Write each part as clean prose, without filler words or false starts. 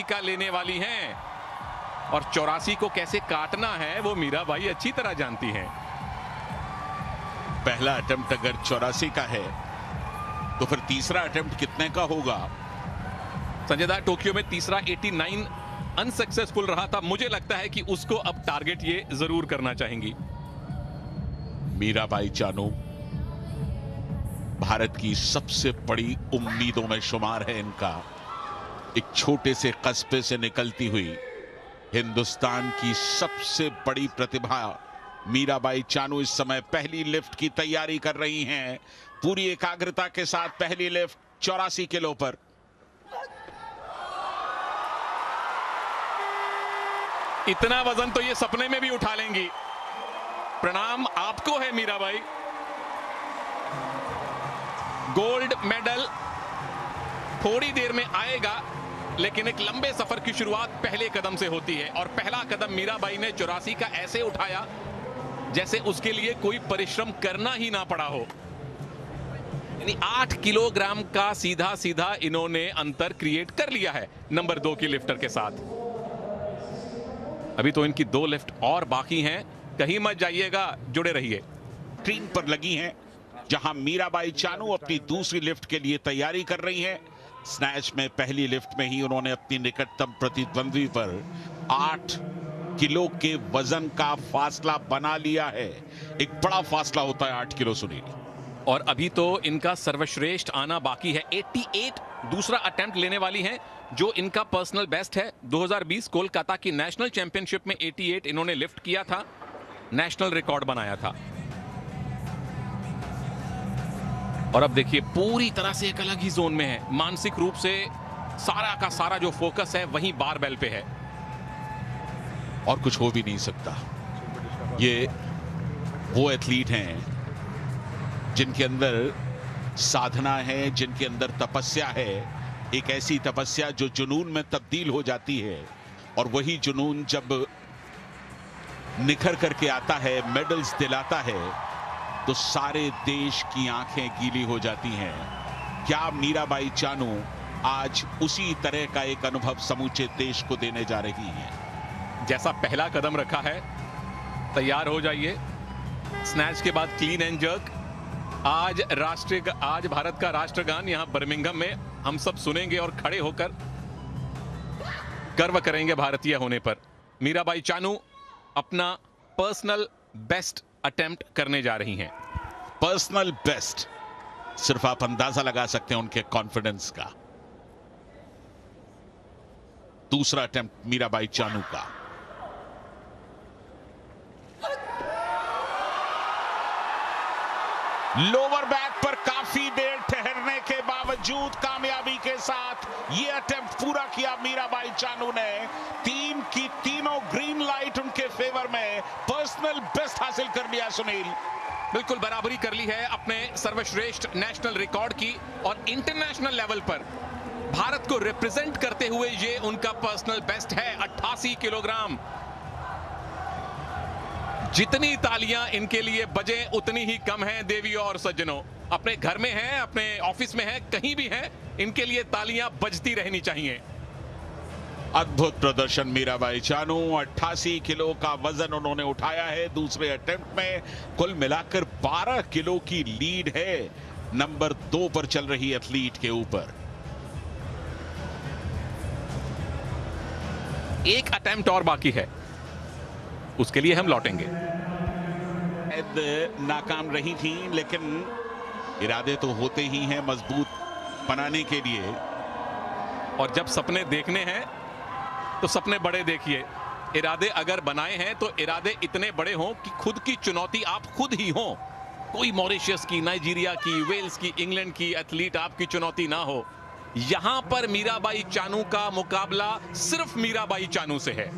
का लेने वाली हैं और 84 को कैसे काटना है वो मीराबाई अच्छी तरह जानती हैं। पहला अटेम्प्ट अगर 84 का है तो फिर तीसरा अटेम्प्ट कितने का होगा? संजय दा, टोक्यो में तीसरा 89 अनसक्सेसफुल रहा था। मुझे लगता है कि उसको अब टारगेट ये जरूर करना चाहेंगी। मीराबाई चानू भारत की सबसे बड़ी उम्मीदों में शुमार है। इनका एक छोटे से कस्बे से निकलती हुई हिंदुस्तान की सबसे बड़ी प्रतिभा मीराबाई चानू इस समय पहली लिफ्ट की तैयारी कर रही हैं। पूरी एकाग्रता के साथ पहली लिफ्ट 84 किलो पर। इतना वजन तो ये सपने में भी उठा लेंगी। प्रणाम आपको है मीराबाई। गोल्ड मेडल थोड़ी देर में आएगा, लेकिन एक लंबे सफर की शुरुआत पहले कदम से होती है और पहला कदम मीराबाई ने 84 का ऐसे उठाया जैसे उसके लिए कोई परिश्रम करना ही ना पड़ा हो। यानी 8 किलोग्राम का सीधा सीधा इन्होंने अंतर क्रिएट कर लिया है नंबर 2 की लिफ्टर के साथ। अभी तो इनकी 2 लिफ्ट और बाकी हैं, कहीं मत जाइएगा, जुड़े रहिए। स्क्रीन पर लगी हैं जहां मीराबाई चानू अपनी दूसरी लिफ्ट के लिए तैयारी कर रही हैं। स्नैच में पहली लिफ्ट में ही उन्होंने अपनी निकटतम प्रतिद्वंद्वी पर 8 किलो के वजन का फासला बना लिया है। एक बड़ा फासला होता है 8 किलो, सुनील। और अभी तो इनका सर्वश्रेष्ठ आना बाकी है। 88 दूसरा अटेम्प्ट लेने वाली हैं, जो इनका पर्सनल बेस्ट है। 2020 कोलकाता की नेशनल चैंपियनशिप में 88 इन्होंने लिफ्ट किया था, नेशनल रिकॉर्ड बनाया था। और अब देखिए पूरी तरह से एक अलग ही जोन में है। मानसिक रूप से सारा का सारा जो फोकस है वहीं बारबेल पे है। और कुछ हो भी नहीं सकता। ये वो एथलीट हैं जिनके अंदर साधना है, जिनके अंदर तपस्या है। एक ऐसी तपस्या जो जुनून में तब्दील हो जाती है और वही जुनून जब निखर करके आता है, मेडल्स दिलाता है, तो सारे देश की आंखें गीली हो जाती हैं। क्या मीराबाई चानू आज उसी तरह का एक अनुभव समूचे देश को देने जा रही हैं? जैसा पहला कदम रखा है, तैयार हो जाइए। स्नैच के बाद क्लीन एंड जर्क। आज भारत का राष्ट्रगान यहां बर्मिंघम में हम सब सुनेंगे और खड़े होकर गर्व करेंगे भारतीय होने पर। मीराबाई चानू अपना पर्सनल बेस्ट अटेम्प्ट करने जा रही हैं। पर्सनल बेस्ट, सिर्फ आप अंदाजा लगा सकते हैं उनके कॉन्फिडेंस का। दूसरा अटेम्प्ट मीराबाई चानू का। लोअर बैक पर काफी देर ठहरने के बावजूद कामयाबी के साथ यह अटेम्प्ट पूरा किया मीराबाई चानू ने। 3 की तीनों ग्रीन लाइट उनके फेवर में। पर्सनल बेस्ट हासिल कर लिया सुनील। बिल्कुल बराबरी कर ली है अपने सर्वश्रेष्ठ नेशनल रिकॉर्ड की और इंटरनेशनल लेवल पर भारत को रिप्रेजेंट करते हुए ये उनका पर्सनल बेस्ट है। 88 किलोग्राम। जितनी तालियां इनके लिए बजे उतनी ही कम है देवियों और सज्जनों। अपने घर में है, अपने ऑफिस में है, कहीं भी है, इनके लिए तालियां बजती रहनी चाहिए। अद्भुत प्रदर्शन मीराबाई चानू। 88 किलो का वजन उन्होंने उठाया है दूसरे अटेम्प्ट में। कुल मिलाकर 12 किलो की लीड है नंबर 2 पर चल रही एथलीट के ऊपर। एक अटेम्प्ट और बाकी है, उसके लिए हम लौटेंगे। नाकाम रही थी, लेकिन इरादे तो होते ही हैं मजबूत बनाने के लिए। और जब सपने देखने हैं तो सपने बड़े देखिए। इरादे अगर बनाए हैं तो इरादे इतने बड़े हों कि खुद की चुनौती आप खुद ही हो। कोई मॉरिशस की, नाइजीरिया की, वेल्स की, इंग्लैंड की एथलीट आपकी चुनौती ना हो। यहां पर मीराबाई चानू का मुकाबला सिर्फ मीराबाई चानू से है।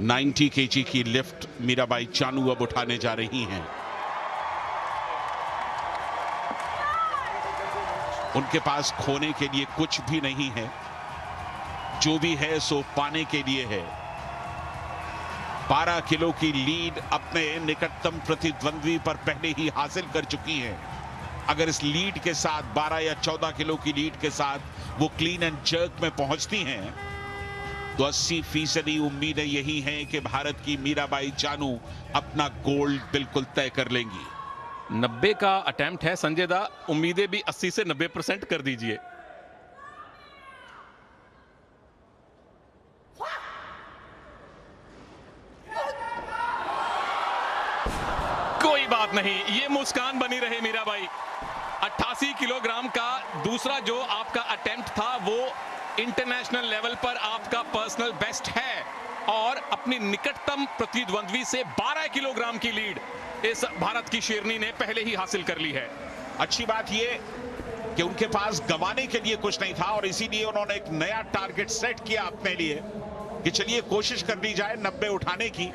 नाइन्टी केजी की लिफ्ट मीराबाई चानू अब उठाने जा रही हैं। उनके पास खोने के लिए कुछ भी नहीं है। जो भी है सो पाने के लिए है। 12 किलो की लीड अपने निकटतम प्रतिद्वंद्वी पर पहले ही हासिल कर चुकी है। अगर इस लीड के साथ 12 या 14 किलो की लीड के साथ वो क्लीन एंड जर्क में पहुंचती हैं तो 80% उम्मीदें यही हैं कि भारत की मीराबाई चानू अपना गोल्ड बिल्कुल तय कर लेंगी। 90 का अटेम्प्ट है संजय दा, उम्मीदें भी 80 से 90% कर दीजिए। कोई बात नहीं, ये मुस्कान बनी रहे मीराबाई। 88 किलोग्राम का दूसरा जो आपका अटेम्प्ट था वो इंटरनेशनल लेवल पर आपका पर्सनल बेस्ट है और अपनी निकटतम प्रतिद्वंद्वी से 12 किलोग्राम की लीड इस भारत की शेरनी ने पहले ही हासिल कर ली है। अच्छी बात ये कि उनके पास गंवाने के लिए कुछ नहीं था और इसीलिए उन्होंने एक नया टारगेट सेट किया अपने लिए कि चलिए कोशिश कर ली जाए 90 उठाने की।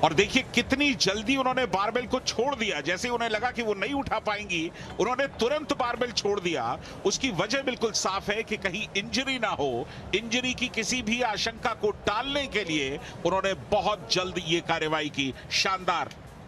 और देखिए कितनी जल्दी उन्होंने बारबेल को छोड़ दिया। जैसे उन्हें लगा कि वो नहीं उठा पाएंगी, उन्होंने तुरंत बारबेल छोड़ दिया। उसकी वजह बिल्कुल साफ है कि कहीं इंजरी ना हो। इंजरी की किसी भी आशंका को टालने के लिए उन्होंने बहुत जल्द ये कार्रवाई की। शानदार।